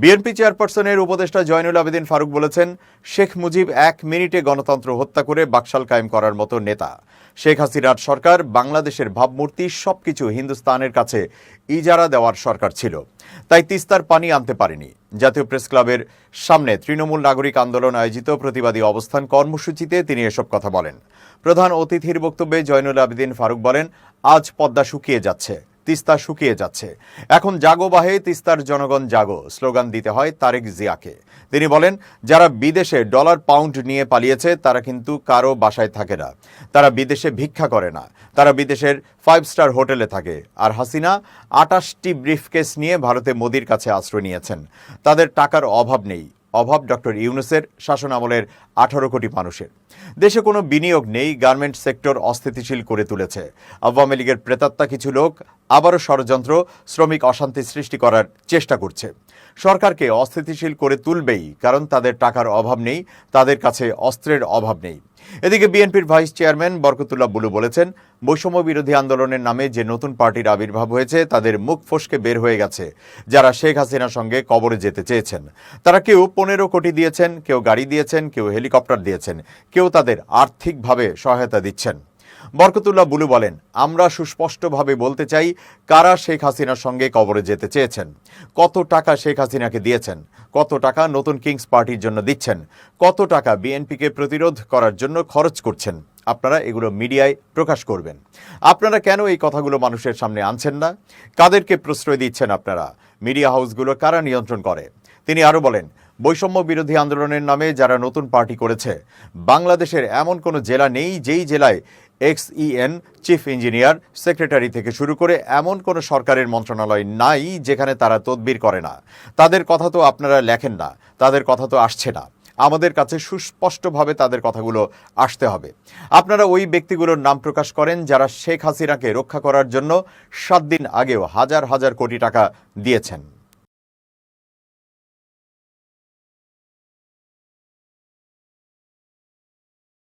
BNP চেয়ারপারসনের উপদেষ্টা জয়নুল আবেদিন ফারুক বলেছেন, শেখ মুজিব 1 মিনিটে গণতন্ত্র হত্যা করে বাকশাল কায়েম করার মতো নেতা। শেখ হাসিনার সরকার বাংলাদেশের ভাবমূর্তি সবকিছু হিন্দুস্তানের কাছে ইজারা দেওয়ার সরকার ছিল, তাই তিস্তার পানি আনতে পারেনি। জাতীয় প্রেস ক্লাবের সামনে তৃণমূল নাগরিক আন্দোলন আয়োজিত প্রতিবাদী অবস্থান কর্মসূচিতে তিনি এসব কথা বলেন। প্রধান অতিথির বক্তব্যে জয়নুল আবেদিন ফারুক বলেন, আজ পদ্মা শুকিয়ে যাচ্ছে, তিস্তা শুকিয়ে যাচ্ছে, এখন জাগো বাহে তিস্তার জনগণ জাগো স্লোগান দিতে হয় তারেক জিয়াকে। তিনি বলেন, যারা বিদেশে ডলার পাউন্ড নিয়ে পালিয়েছে তারা কিন্তু কারো বাসায় থাকে না, তারা বিদেশে ভিক্ষা করে না, তারা বিদেশের 5 স্টার হোটেলে থাকে। আর হাসিনা 28টি ব্রিফকেস নিয়ে ভারতে মোদির কাছে আশ্রয় নিয়েছেন। তাদের টাকার অভাব নেই, অভাব ডক্টর ইউনূসের শাসন আমলের 18 কোটি মানুষের। দেশে কোনো বিনিয়োগ নেই, গার্মেন্ট সেক্টর অস্থিতিশীল করে তুলেছে। আওয়ামী লীগের প্রেতাত্মা কিছু লোক আবারও ষড়যন্ত্র, শ্রমিক অশান্তি সৃষ্টি করার চেষ্টা করছে। সরকারকে অস্থিতিশীল করে তুলবেই, কারণ তাদের টাকার অভাব নেই, তাদের কাছে অস্ত্রের অভাব নেই। এদিকে বিএনপির ভাইস চেয়ারম্যান বরকতুল্লাহ বুলু বলেছেন, বৈষম্য বিরোধী আন্দোলনের নামে যে নতুন পার্টির আবির্ভাব হয়েছে তাদের মুখ ফসকে বের হয়ে গেছে। যারা শেখ হাসিনার সঙ্গে কবরে যেতে চেয়েছেন, তারা কেউ 15 কোটি দিয়েছেন, কেউ গাড়ি দিয়েছেন, কেউ হেলিকপ্টার দিয়েছেন, কেউ তাদের আর্থিকভাবে সহায়তা দিচ্ছেন। বরকতুল্লাহ বুলু বলেন, আমরা সুস্পষ্টভাবে বলতে চাই কারা শেখ হাসিনার সঙ্গে কবরে যেতে চেয়েছেন, কত টাকা শেখ হাসিনাকে দিয়েছেন, কত টাকা নতুন কিংস পার্টির জন্য দিচ্ছেন, কত টাকা বিএনপিকে প্রতিরোধ করার জন্য খরচ করছেন। আপনারা এগুলো মিডিয়ায় প্রকাশ করবেন। আপনারা কেন এই কথাগুলো মানুষের সামনে আনছেন না? কাদেরকে প্রশ্রয় দিচ্ছেন আপনারা? মিডিয়া হাউসগুলো কারা নিয়ন্ত্রণ করে? তিনি আরও বলেন, বৈষম্য বিরোধী আন্দোলনের নামে যারা নতুন পার্টি করেছে, বাংলাদেশের এমন কোনো জেলা নেই যেই জেলায় XEN চিফ ইঞ্জিনিয়ার, সেক্রেটারি থেকে শুরু করে এমন কোনো সরকারের মন্ত্রণালয় নাই যেখানে তারা তদবির করে না। তাদের কথা তো আপনারা লেখেন না, তাদের কথা তো আসছে না। আমাদের কাছে সুস্পষ্টভাবে তাদের কথাগুলো আসতে হবে। আপনারা ওই ব্যক্তিগুলোর নাম প্রকাশ করেন যারা শেখ হাসিনাকে রক্ষা করার জন্য 7 দিন আগেও হাজার হাজার কোটি টাকা দিয়েছেন।